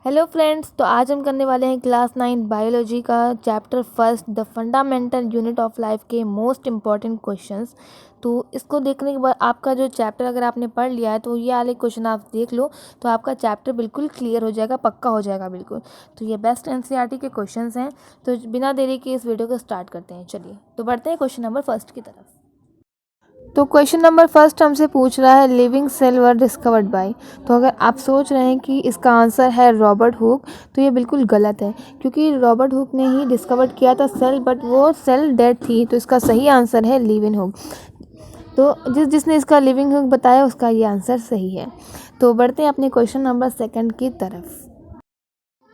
Hello friends, तो आज हम करने वाले हैं क्लास 9 बायोलॉजी का chapter first the fundamental unit of life के मोस्ट इम्पॉर्टेंट क्वेश्चंस। तो इसको देखने के बाद आपका जो चैप्टर अगर आपने पढ़ लिया है तो ये वाले क्वेश्चन आप देख लो तो आपका चैप्टर बिल्कुल क्लियर हो जाएगा, पक्का हो जाएगा बिल्कुल। तो ये बेस्ट एनसीईआरटी के क्वेश्चंस हैं। तो बिना देरी के इस वीडियो को स्टार्ट करते हैं। चलिए तो बढ़ते हैं क्वेश्चन नंबर फर्स्ट की तरफ। तो क्वेश्चन नंबर फर्स्ट हमसे पूछ रहा है living cell were discovered by. तो अगर आप सोच रहे हैं कि इसका आंसर है रॉबर्ट हुक, तो ये बिल्कुल गलत है, क्योंकि रॉबर्ट हुक ने ही डिस्कवर किया था सेल, बट वो सेल डेड थी। तो इसका सही आंसर है लिविंग हुक। तो जिसने इसका लिविंग हुक बताया उसका ये आंसर सही है। तो बढ़ते हैं अपने क्वेश्चन नंबर सेकंड की तरफ।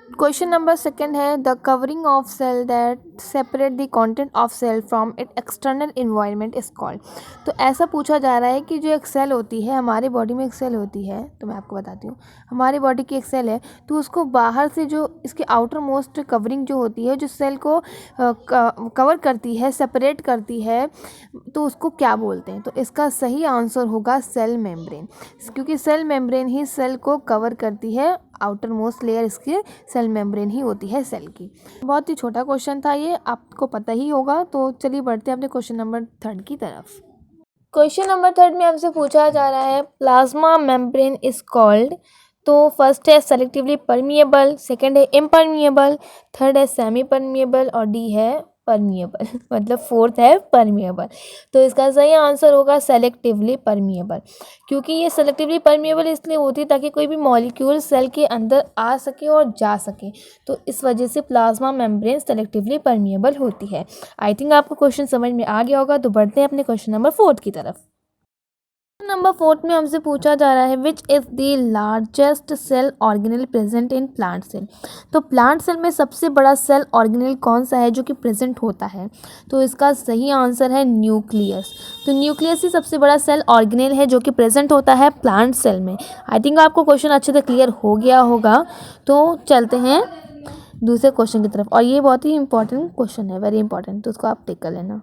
क्वेश्चन नंबर सेकंड है the covering of cell that separate the content of cell from it external environment is called. तो ऐसा पूछा जा रहा है कि जो एक सेल होती है, हमारे बॉडी में एक सेल होती है, तो मैं आपको बताती हूँ। हमारी बॉडी की एक सेल है, तो उसको बाहर से जो इसकी आउटर मोस्ट कवरिंग जो होती है, जो सेल को कवर करती है, सेपरेट करती है, तो उसको क्या बोलते हैं? तो इसका सही आंसर होगा सेल मेम्ब्रेन, क्योंकि सेल मेम्ब्रेन ही सेल को कवर करती है। आउटर मोस्ट लेयर इसकी सेल मेम्ब्रेन ही होती है सेल की। बहुत ही छोटा क्वेश्चन था ये, आपको पता ही होगा। तो चलिए बढ़ते हैं अपने क्वेश्चन नंबर थर्ड की तरफ। क्वेश्चन नंबर थर्ड में हमसे पूछा जा रहा है प्लाज्मा मेम्ब्रेन इज कॉल्ड। तो फर्स्ट है सेलेक्टिवली परमिएबल, सेकंड है इम्परमिएबल, थर्ड है सेमी परमिएबल और डी है परमिएबल मतलब फोर्थ है परमिएबल। तो इसका सही आंसर होगा सेलेक्टिवली परमिएबल, क्योंकि ये सेलेक्टिवली परमिएबल इसलिए होती है ताकि कोई भी मॉलिक्यूल सेल के अंदर आ सके और जा सके। तो इस वजह से प्लाज्मा मेम्ब्रेन सेलेक्टिवली परमिएबल होती है। आई थिंक आपको क्वेश्चन समझ में आ गया होगा। तो बढ़ते हैं अपने क्वेश्चन नंबर फोर्थ की तरफ। नंबर फोर्थ में हमसे पूछा जा रहा है which is the largest cell organelle present in plant cell. तो प्लांट सेल में सबसे बड़ा सेल ऑर्गेनेल कौन सा है जो कि प्रेजेंट होता है? तो इसका सही आंसर है न्यूक्लियस। तो न्यूक्लियस ही सबसे बड़ा सेल ऑर्गेनेल है जो कि प्रेजेंट होता है प्लांट सेल में। आई थिंक आपको क्वेश्चन अच्छे से क्लियर हो गया होगा। तो चलते हैं दूसरे क्वेश्चन की तरफ, और ये बहुत ही इंपॉर्टेंट क्वेश्चन है, वेरी इंपॉर्टेंट, तो उसको आप टिक कर लेना।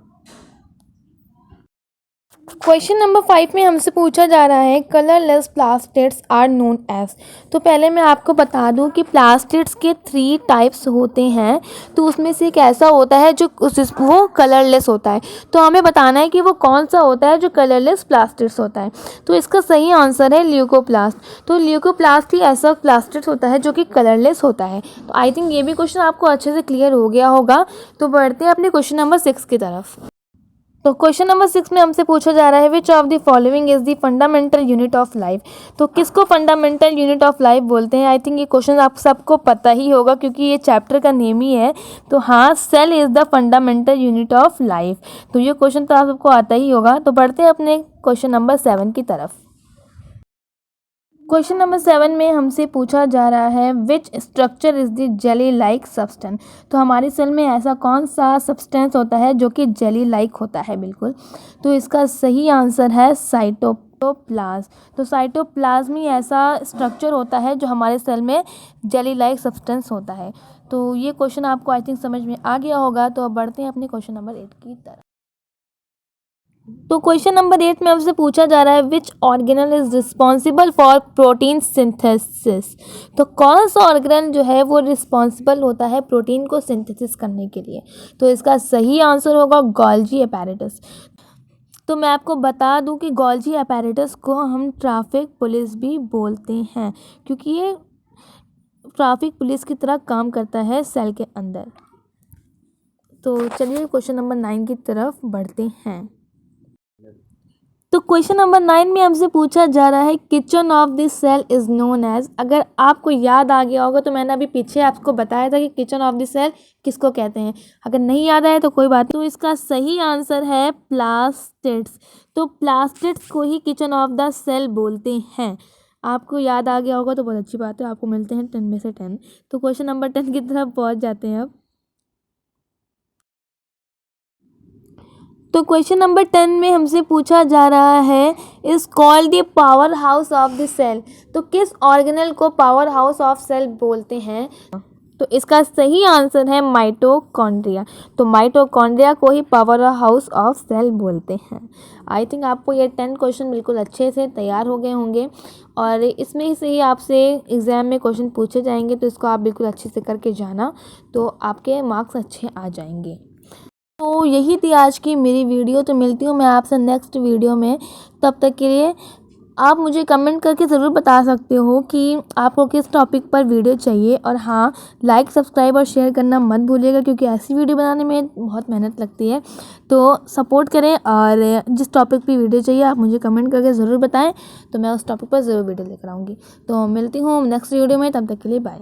क्वेश्चन नंबर 5 में हमसे पूछा जा रहा है colourless plastids are known as. तो पहले मैं आपको बता दूं कि प्लास्टिड्स के 3 टाइप्स होते हैं। तो उसमें से एक ऐसा होता है जो वो कलरलेस होता है। तो हमें बताना है कि वो कौन सा होता है जो कलरलेस प्लास्टिड्स होता है। तो इसका सही आंसर है ल्यूकोप्लास्ट। तो ल्यूकोप्लास्ट ही ऐसा प्लास्टिड्स होता है जो कि कलरलेस होता है। तो आई थिंक ये भी क्वेश्चन आपको अच्छे से क्लियर हो गया होगा। तो बढ़ते हैं अपने क्वेश्चन नंबर 6 की तरफ। तो क्वेश्चन नंबर 6 में हमसे पूछा जा रहा है which of the following is the fundamental unit of life. तो किसको फंडामेंटल यूनिट ऑफ लाइफ बोलते हैं? आई थिंक ये क्वेश्चन आप सबको पता ही होगा, क्योंकि ये चैप्टर का नेम ही है। तो हाँ, cell is the fundamental unit of life. तो ये क्वेश्चन तो आप सबको आता ही होगा। तो बढ़ते हैं अपने क्वेश्चन नंबर 7 की तरफ। क्वेश्चन नंबर 7 में हमसे पूछा जा रहा है which structure is the jelly like substance. तो हमारी सेल में ऐसा कौन सा सब्सटेंस होता है जो कि जेली लाइक होता है? बिल्कुल। तो इसका सही आंसर है साइटोप्लाज्म। तो साइटोप्लाज्म ही ऐसा स्ट्रक्चर होता है जो हमारे सेल में जेली लाइक सब्सटेंस होता है। तो ये क्वेश्चन आपको आई थिंक समझ में आ गया होगा। तो अब बढ़ते हैं अपने क्वेश्चन नंबर 8 की तरफ। तो क्वेश्चन नंबर 8 में आपसे पूछा जा रहा है विच organelle is responsible for protein synthesis. तो कौन सा ऑर्गेनल जो है वो रिस्पॉन्सिबल होता है प्रोटीन को सिंथेसिस करने के लिए? तो इसका सही आंसर होगा गोल्जी अपैरेटस। तो मैं आपको बता दूं कि गोल्जी अपैरेटस को हम ट्रैफिक पुलिस भी बोलते हैं, क्योंकि ये ट्रैफिक पुलिस की तरह काम करता है सेल के अंदर। तो चलिए क्वेश्चन नंबर 9 की तरफ बढ़ते हैं। तो क्वेश्चन नंबर 9 में हमसे पूछा जा रहा है kitchen of this cell is known as. अगर आपको याद आ गया होगा तो मैंने अभी पीछे आपको बताया था कि किचन ऑफ दिस सेल किसको कहते हैं। अगर नहीं याद आया तो कोई बात नहीं। तो इसका सही आंसर है प्लास्टिड्स। तो प्लास्टिड्स को ही किचन ऑफ द सेल बोलते हैं। आपको याद आ गया होगा तो बहुत अच्छी बात है। आपको मिलते हैं 10 में से 10। तो क्वेश्चन नंबर 10 की तरफ पहुँच जाते हैं अब। तो क्वेश्चन नंबर 10 में हमसे पूछा जा रहा है is called the power house of the cell. तो किस ऑर्गेनल को पावर हाउस ऑफ सेल बोलते हैं? तो इसका सही आंसर है माइटोकॉन्ड्रिया। तो माइटोकॉन्ड्रिया को ही पावर हाउस ऑफ सेल बोलते हैं। आई थिंक आपको ये 10 क्वेश्चन बिल्कुल अच्छे से तैयार हो गए होंगे। और इसमें से ही आपसे एग्ज़ाम में क्वेश्चन पूछे जाएंगे, तो इसको आप बिल्कुल अच्छे से करके जाना, तो आपके मार्क्स अच्छे आ जाएंगे। तो यही थी आज की मेरी वीडियो। तो मिलती हूँ मैं आपसे नेक्स्ट वीडियो में। तब तक के लिए आप मुझे कमेंट करके ज़रूर बता सकते हो कि आपको किस टॉपिक पर वीडियो चाहिए। और हाँ, लाइक, सब्सक्राइब और शेयर करना मत भूलिएगा, क्योंकि ऐसी वीडियो बनाने में बहुत मेहनत लगती है। तो सपोर्ट करें, और जिस टॉपिक पे वीडियो चाहिए आप मुझे कमेंट करके ज़रूर बताएं, तो मैं उस टॉपिक पर ज़रूर वीडियो लेकर आऊँगी। तो मिलती हूँ नेक्स्ट वीडियो में, तब तक के लिए बाय।